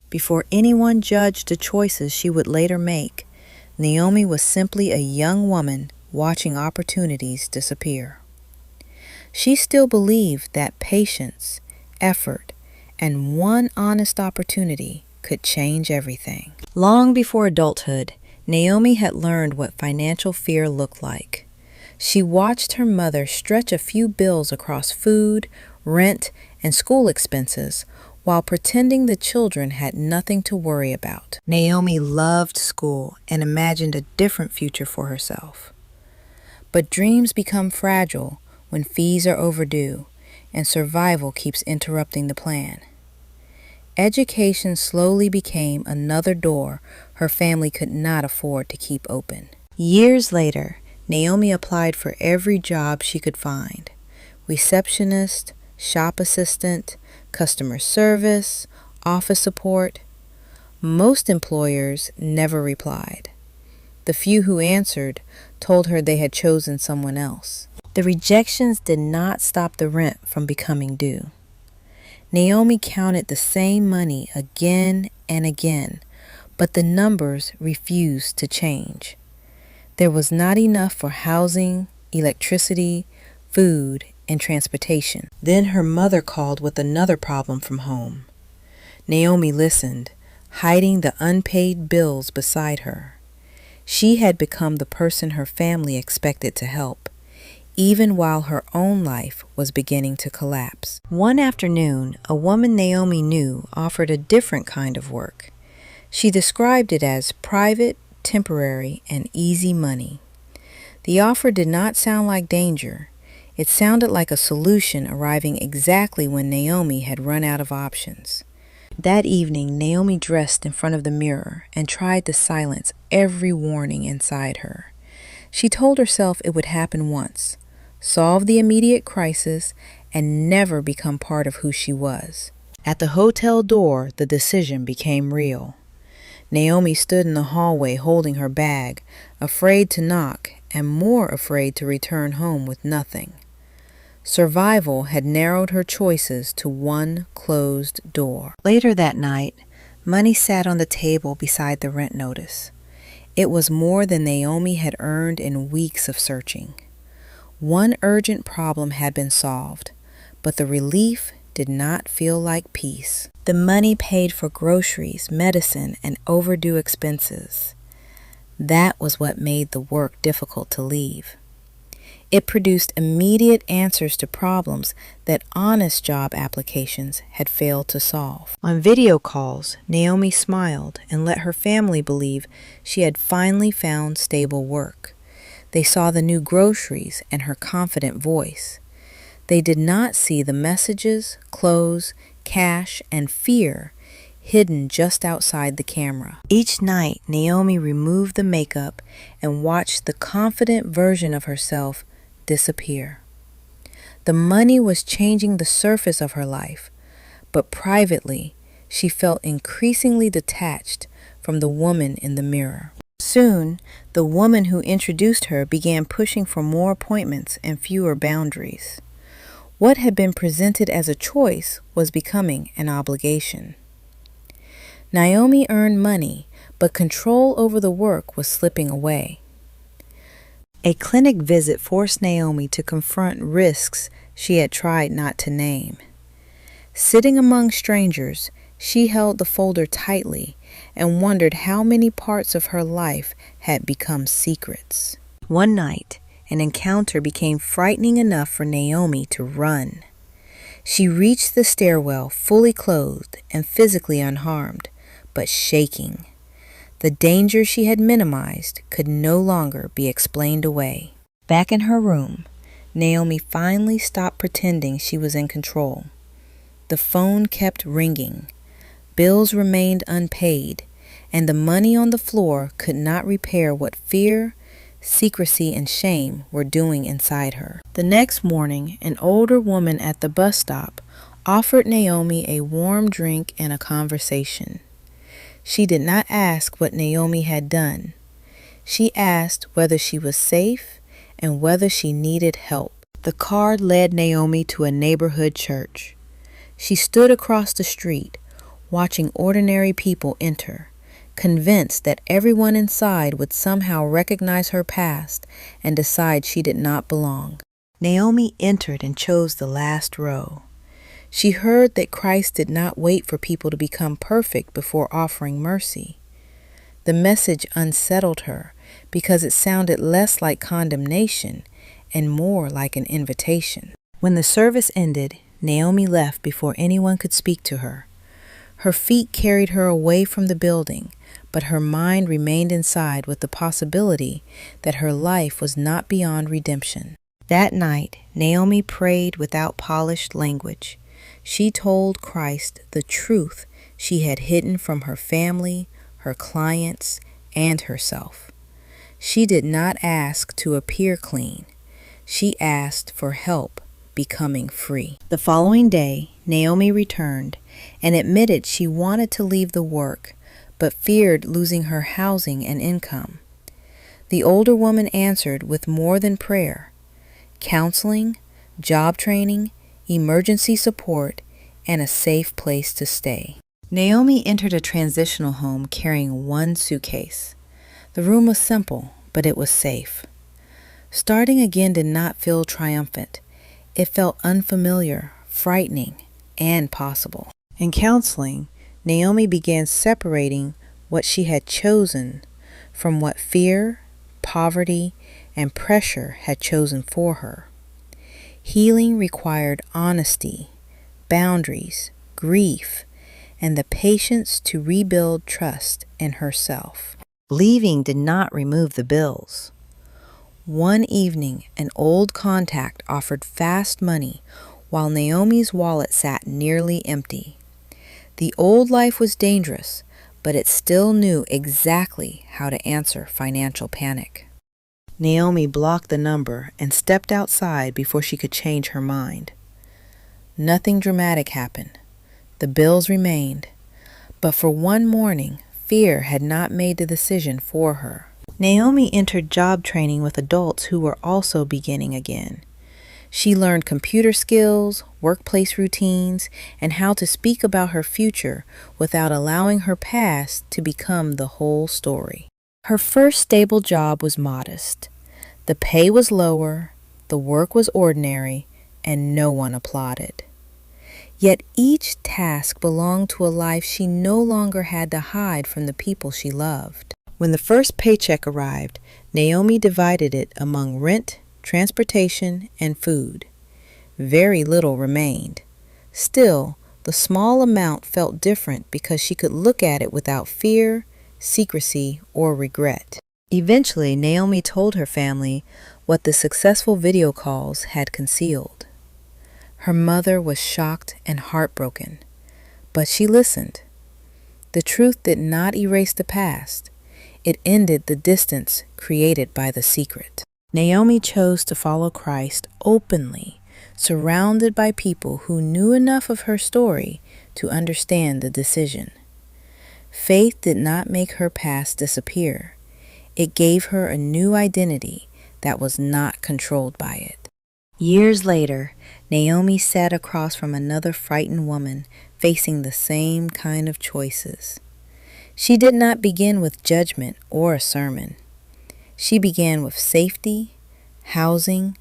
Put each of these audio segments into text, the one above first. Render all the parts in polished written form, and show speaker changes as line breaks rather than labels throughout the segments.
Before anyone judged the choices she would later make, Naomi was simply a young woman watching opportunities disappear. She still believed that patience, effort, and one honest opportunity could change everything. Long before adulthood, Naomi had learned what financial fear looked like. She watched her mother stretch a few bills across food, rent, and school expenses while pretending the children had nothing to worry about. Naomi loved school and imagined a different future for herself. But dreams become fragile when fees are overdue and survival keeps interrupting the plan. Education slowly became another door her family could not afford to keep open. Years later, Naomi applied for every job she could find: receptionist, shop assistant, customer service, office support. Most employers never replied. The few who answered told her they had chosen someone else. The rejections did not stop the rent from becoming due. Naomi counted the same money again and again, but the numbers refused to change. There was not enough for housing, electricity, food, and transportation. Then her mother called with another problem from home. Naomi listened, hiding the unpaid bills beside her. She had become the person her family expected to help, even while her own life was beginning to collapse. One afternoon, a woman Naomi knew offered a different kind of work. She described it as private, temporary, and easy money. The offer did not sound like danger. It sounded like a solution arriving exactly when Naomi had run out of options. That evening, Naomi dressed in front of the mirror and tried to silence every warning inside her. She told herself it would happen once, solve the immediate crisis, and never become part of who she was. At the hotel door, the decision became real. Naomi stood in the hallway holding her bag, afraid to knock and more afraid to return home with nothing. Survival had narrowed her choices to one closed door. Later that night, money sat on the table beside the rent notice. It was more than Naomi had earned in weeks of searching. One urgent problem had been solved, but the relief did not feel like peace. The money paid for groceries, medicine, and overdue expenses. That was what made the work difficult to leave. It produced immediate answers to problems that honest job applications had failed to solve. On video calls, Naomi smiled and let her family believe she had finally found stable work. They saw the new groceries and her confident voice. They did not see the messages, clothes, cash, and fear hidden just outside the camera. Each night, Naomi removed the makeup and watched the confident version of herself disappear. The money was changing the surface of her life, but privately, she felt increasingly detached from the woman in the mirror. Soon, the woman who introduced her began pushing for more appointments and fewer boundaries. What had been presented as a choice was becoming an obligation. Naomi earned money, but control over the work was slipping away. A clinic visit forced Naomi to confront risks she had tried not to name. Sitting among strangers, she held the folder tightly and wondered how many parts of her life had become secrets. One night, an encounter became frightening enough for Naomi to run. She reached the stairwell fully clothed and physically unharmed, but shaking. The danger she had minimized could no longer be explained away. Back in her room, Naomi finally stopped pretending she was in control. The phone kept ringing. Bills remained unpaid, and the money on the floor could not repair what fear, secrecy, and shame were doing inside her. The next morning, an older woman at the bus stop offered Naomi a warm drink and a conversation. She did not ask what Naomi had done. She asked whether she was safe and whether she needed help. The card led Naomi to a neighborhood church. She stood across the street, watching ordinary people enter, convinced that everyone inside would somehow recognize her past and decide she did not belong. Naomi entered and chose the last row. She heard that Christ did not wait for people to become perfect before offering mercy. The message unsettled her because it sounded less like condemnation and more like an invitation. When the service ended, Naomi left before anyone could speak to her. Her feet carried her away from the building, but her mind remained inside with the possibility that her life was not beyond redemption. That night, Naomi prayed without polished language. She told Christ the truth she had hidden from her family, her clients, and herself. She did not ask to appear clean. She asked for help becoming free. The following day, Naomi returned and admitted she wanted to leave the work, but feared losing her housing and income. The older woman answered with more than prayer: counseling, job training, emergency support, and a safe place to stay. Naomi entered a transitional home carrying one suitcase. The room was simple, but it was safe. Starting again did not feel triumphant. It felt unfamiliar, frightening, and possible. In counseling, Naomi began separating what she had chosen from what fear, poverty, and pressure had chosen for her. Healing required honesty, boundaries, grief, and the patience to rebuild trust in herself. Leaving did not remove the bills. One evening, an old contact offered fast money while Naomi's wallet sat nearly empty. The old life was dangerous, but it still knew exactly how to answer financial panic. Naomi blocked the number and stepped outside before she could change her mind. Nothing dramatic happened. The bills remained, but for one morning, fear had not made the decision for her. Naomi entered job training with adults who were also beginning again. She learned computer skills, workplace routines, and how to speak about her future without allowing her past to become the whole story. Her first stable job was modest. The pay was lower, the work was ordinary, and no one applauded. Yet each task belonged to a life she no longer had to hide from the people she loved. When the first paycheck arrived, Naomi divided it among rent, transportation, and food. Very little remained. Still, the small amount felt different because she could look at it without fear, secrecy, or regret. Eventually, Naomi told her family what the successful video calls had concealed. Her mother was shocked and heartbroken, but she listened. The truth did not erase the past. It ended the distance created by the secret. Naomi chose to follow Christ openly, surrounded by people who knew enough of her story to understand the decision. Faith did not make her past disappear. It gave her a new identity that was not controlled by it. Years later, Naomi sat across from another frightened woman facing the same kind of choices. She did not begin with judgment or a sermon. She began with safety, housing,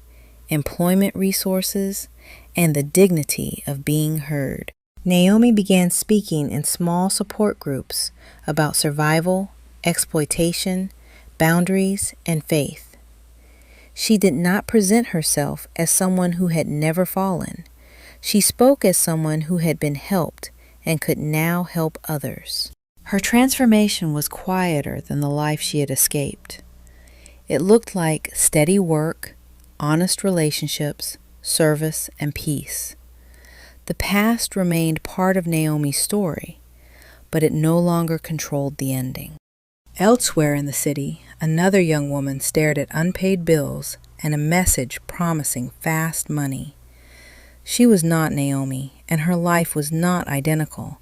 employment resources, and the dignity of being heard. Naomi began speaking in small support groups about survival, exploitation, boundaries, and faith. She did not present herself as someone who had never fallen. She spoke as someone who had been helped and could now help others. Her transformation was quieter than the life she had escaped. It looked like steady work, honest relationships, service, and peace. The past remained part of Naomi's story, but it no longer controlled the ending. Elsewhere in the city, another young woman stared at unpaid bills and a message promising fast money. She was not Naomi, and her life was not identical,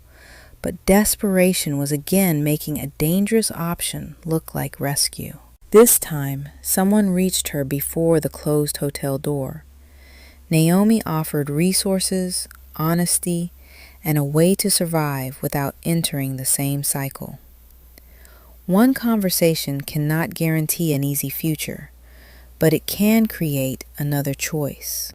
but desperation was again making a dangerous option look like rescue. This time, someone reached her before the closed hotel door. Naomi offered resources, honesty, and a way to survive without entering the same cycle. One conversation cannot guarantee an easy future, but it can create another choice.